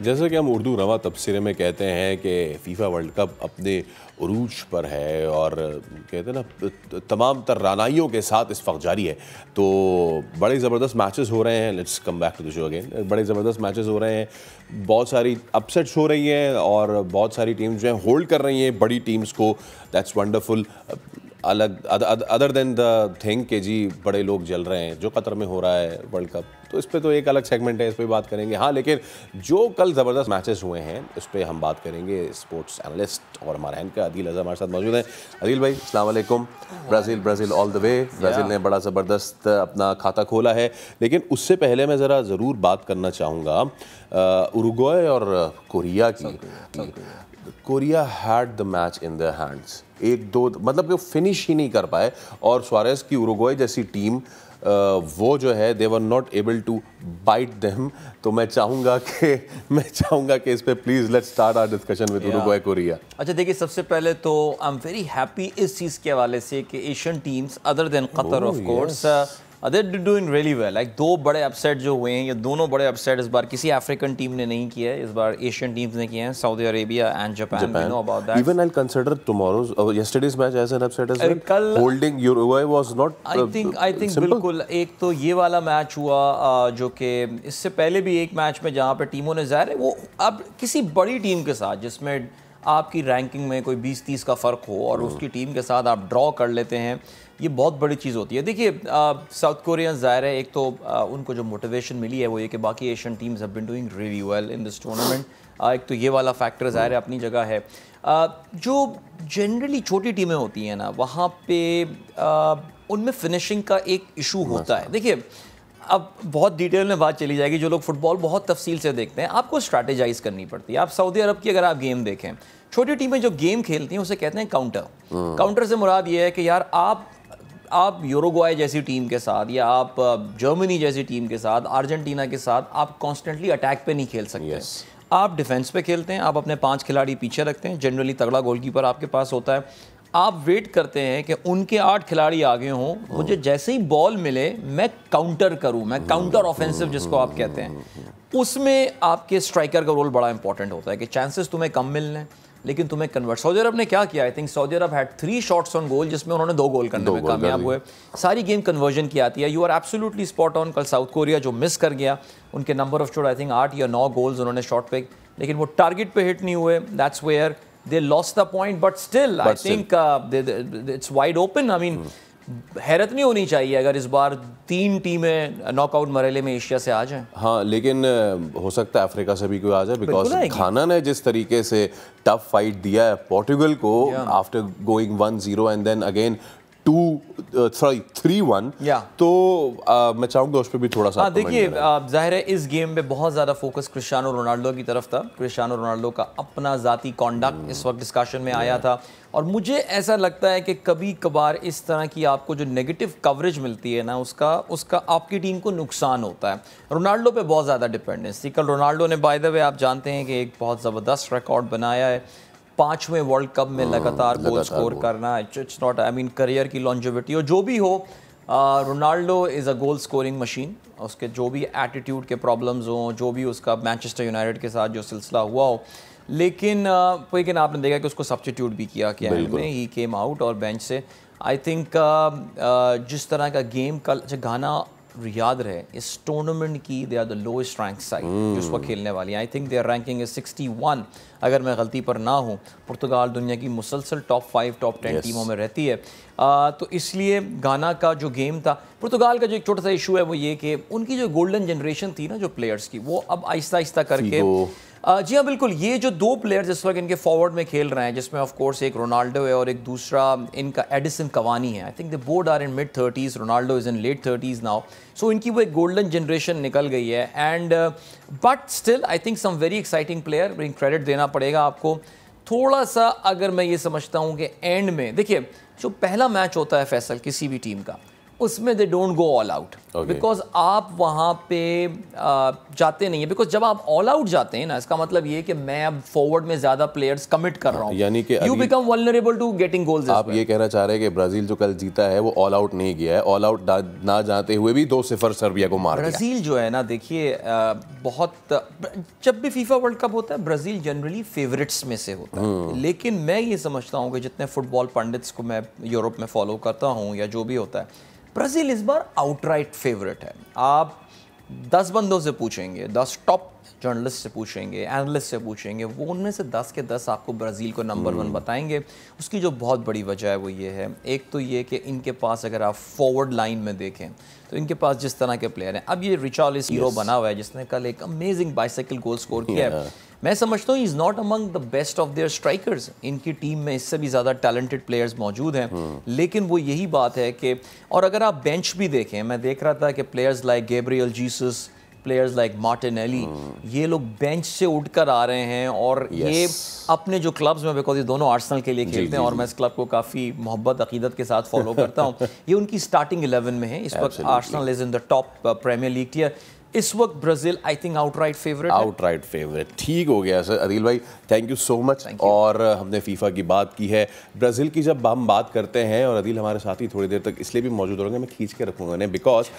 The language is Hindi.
जैसे कि हम उर्दू रवा तबसरे में कहते हैं कि फीफा वर्ल्ड कप अपने उरूज पर है और कहते हैं ना तमाम तर रानाइयों के साथ इस वक्त जारी है। तो बड़े ज़बरदस्त मैचेस हो रहे हैं। Let's come back to the show again. बड़े ज़बरदस्त मैचेस हो रहे हैं, बहुत सारी अपसेट्स हो रही हैं और बहुत सारी टीम्स जो हैं होल्ड कर रही हैं बड़ी टीम्स को। That's wonderful. अलग अदर देन द थिंग कि जी बड़े लोग जल रहे हैं जो कतर में हो रहा है वर्ल्ड कप, तो इस पे तो एक अलग सेगमेंट है, इस पे बात करेंगे। हाँ, लेकिन जो कल ज़बरदस्त मैचेस हुए हैं इस पे हम बात करेंगे। स्पोर्ट्स एनालिस्ट और हमारे एंकर अदील अज़हर हमारे साथ मौजूद हैं। अदील भाई अस्सलाम वालेकुम। Brazil all the way. Brazil ने बड़ा ज़बरदस्त अपना खाता खोला है, लेकिन उससे पहले मैं ज़रूर बात करना चाहूँगा उरुग्वे और कोरिया की। Korea had the match in their hands. एक दो मतलब कि फिनिश ही नहीं कर पाए और सुआरेस की उरुग्वे जैसी टीम वो जो है they were not able to bite them. तो मैं चाहूँगा कि इस पे please let's start our discussion with Uruguay Korea. अच्छा देखिए, सबसे पहले तो आई एम वेरी हैप्पी इस चीज़ के हवाले से कि Asian teams other than Qatar of course they doing really well. Like दो बड़े अपसेट जो हुए हैं, ये दोनों बड़े अपसेट इस बार किसी अफ्रीकन टीम ने नहीं किया है, इस बार एशियन टीम्स ने किए हैं, Saudi Arabia and Japan. We know about that. Even I consider tomorrow's yesterday's match as an upset as well. कल holding Uruguay was not I think बिल्कुल। एक तो ये वाला मैच हुआ जो कि इससे पहले भी एक मैच में जहाँ पे टीमों ने ज़ाहिर है वो अब किसी बड़ी टीम के साथ जिसमें आपकी रैंकिंग में कोई 20-30 का फ़र्क हो और उसकी टीम के साथ आप ड्रॉ कर लेते हैं, ये बहुत बड़ी चीज़ होती है। देखिए साउथ कोरियन ज़ाहिर है एक तो उनको जो मोटिवेशन मिली है वो ये कि बाकी Asian teams have been doing really well in this tournament. एक तो ये वाला फैक्टर ज़ाहिर है अपनी जगह है। जो जनरली छोटी टीमें होती हैं ना, वहाँ पे उनमें फिनिशिंग का एक इशू होता है। देखिए अब बहुत डिटेल में बात चली जाएगी। जो लोग फुटबॉल बहुत तफसील से देखते हैं, आपको स्ट्रैटेजाइज करनी पड़ती है। आप सऊदी अरब की अगर आप गेम देखें, छोटी टीमें जो गेम खेलती हैं उसे कहते हैं काउंटर। काउंटर से मुराद ये है कि यार आप यूरुग्वे जैसी टीम के साथ या आप जर्मनी जैसी टीम के साथ, अर्जेंटीना के साथ आप कॉन्स्टेंटली अटैक पे नहीं खेल सकते। आप डिफेंस पे खेलते हैं, आप अपने 5 खिलाड़ी पीछे रखते हैं, जनरली तगड़ा गोलकीपर आपके पास होता है। आप वेट करते हैं कि उनके 8 खिलाड़ी आगे हों, मुझे जैसे ही बॉल मिले मैं काउंटर करूं, मैं काउंटर ऑफेंसिव जिसको आप कहते हैं, उसमें आपके स्ट्राइकर का रोल बड़ा इंपॉर्टेंट होता है कि चांसेस तुम्हें कम मिलने हैं लेकिन तुम्हें कन्वर्ट। सऊदी अरब ने क्या किया, I think Saudi Arab had 3 shots on goal जिसमें उन्होंने 2 गोल करने में कामयाब हुए। सारी गेम कन्वर्जन की आती है। You are absolutely spot on. कल साउथ कोरिया जो मिस कर गया, उनके number of shot I think 8 या 9 गोल्स उन्होंने शॉट पे, लेकिन वो टारगेट पे हिट नहीं हुए। That's where they lost the point, but still I think it's wide open. I mean हैरत नहीं होनी चाहिए अगर इस बार 3 टीमें नॉकआउट मरहले में एशिया से आ जाएं। हाँ, लेकिन हो सकता है अफ्रीका से भी कोई आ जाए, बिकॉज घाना ने जिस तरीके से टफ फाइट दिया है पोर्टुगल को after going 1-0 and then again 3-1। तो मैं चाहूँगा उस पर भी थोड़ा सा। देखिए जाहिर है इस गेम में बहुत ज़्यादा फोकस क्रिस्टियानो रोनाल्डो की तरफ था। क्रिस्टियानो रोनाल्डो का अपना ज़ाती कॉन्डक्ट इस वक्त डिस्कशन में आया था और मुझे ऐसा लगता है कि कभी कभार इस तरह की आपको जो नेगेटिव कवरेज मिलती है ना, उसका आपकी टीम को नुकसान होता है। रोनाल्डो पे बहुत ज़्यादा डिपेंडेंस थी। कल रोनाल्डो ने बाय द वे आप जानते हैं कि एक बहुत ज़बरदस्त रिकॉर्ड बनाया है, 5वें वर्ल्ड कप में लगातार गोल स्कोर करना। It's not I mean career की लॉन्जेविटी और जो भी हो, Ronaldo is a goal scoring machine. उसके जो भी एटीट्यूड के प्रॉब्लम्स हों, जो भी उसका मैनचेस्टर यूनाइटेड के साथ जो सिलसिला हुआ हो, लेकिन आपने देखा कि उसको सब्स्टिट्यूट भी किया कि में ही केम आउट और बेंच से। आई थिंक जिस तरह का गेम कल घाना याद रहे इस टूर्नामेंट की, they are the lowest rank side जो इस वक्त खेलने वाली है। I think their ranking is 61 अगर मैं गलती पर ना हूँ। पुर्तगाल दुनिया की मुसलसल टॉप 5 टॉप 10 टीमों में रहती है। तो इसलिए गाना का जो गेम था, पुर्तगाल का जो एक छोटा सा इशू है वो ये कि उनकी जो गोल्डन जनरेशन थी ना जो प्लेयर्स की, वो अब आहिस्ता आहिस्ता करके जी हाँ बिल्कुल, ये जो 2 प्लेयर्स इस वक्त इनके फॉरवर्ड में खेल रहे हैं, जिसमें ऑफ कोर्स एक रोनाल्डो है और एक दूसरा इनका एडिसन कवानी है। I think they both are in mid 30s, Ronaldo is in late 30s now. So इनकी वो एक गोल्डन जनरेशन निकल गई है and but still I think some very exciting player, credit देना पड़ेगा आपको। थोड़ा सा अगर मैं ये समझता हूँ कि एंड में देखिए जो पहला मैच होता है फैसल किसी भी टीम का, उसमें they don't go all out, because आप वहाँ पे जाते नहीं है। बिकॉज जब आप ऑल आउट जाते हैं ना, इसका मतलब ये कि मैं अब फॉरवर्ड में ज़्यादा प्लेयर्स कमिट कर रहा हूँ, यानी कि you become vulnerable to getting goals. आप ये कहना चाह रहे हैं कि ब्राज़ील जो कल जीता है वो ऑल आउट नहीं गया है, ऑल आउट ना जाते हुए भी 2-0 सर्बिया को मार दिया। ब्राज़ील जो है ना, देखिए बहुत, जब भी फीफा वर्ल्ड कप होता है ब्राज़ील जनरली फेवरेट्स में से होता है, लेकिन मैं ये समझता हूँ कि जितने फुटबॉल पंडित्स को मैं यूरोप में फॉलो करता हूँ या जो भी होता है, ब्राज़ील इस बार आउटराइट फेवरेट है। आप 10 बंदों से पूछेंगे, 10 टॉप जर्नलिस्ट से पूछेंगे, एनालिस्ट से पूछेंगे, वो उनमें से 10 के 10 आपको ब्राज़ील को नंबर 1 बताएंगे। उसकी जो बहुत बड़ी वजह है वो ये है, एक तो ये कि इनके पास अगर आप फॉरवर्ड लाइन में देखें तो इनके पास जिस तरह के प्लेयर हैं, अब ये रिचार्लिसोन बना हुआ है जिसने कल एक अमेजिंग बाइसाइकिल गोल स्कोर किया है। मैं समझता हूँ is not among the best of their strikers. इनकी टीम में इससे भी ज़्यादा टैलेंटेड प्लेयर्स मौजूद हैं, लेकिन वो यही बात है कि, और अगर आप बेंच भी देखें, मैं देख रहा था कि players like Gabriel Jesus, players like Martinelli, ये लोग बेंच से उठकर आ रहे हैं और ये अपने जो क्लब्स में, बिकॉज ये दोनों आर्सेनल के लिए खेलते हैं और मैं इस क्लब को काफ़ी मोहब्बत अकीदत के साथ फॉलो करता हूँ, ये उनकी स्टार्टिंग 11 में है इस वक्त। Arsenal is in the top Premier League tier इस वक्त। Brazil I think outright favourite. ठीक हो गया सर। अदील भाई थैंक यू सो मच। और हमने फीफा की बात की है, ब्राज़ील की जब हम बात करते हैं, और अदील हमारे साथ ही थोड़ी देर तक इसलिए भी मौजूद रहेंगे, मैं खींच के रखूंगा उन्हें, बिकॉज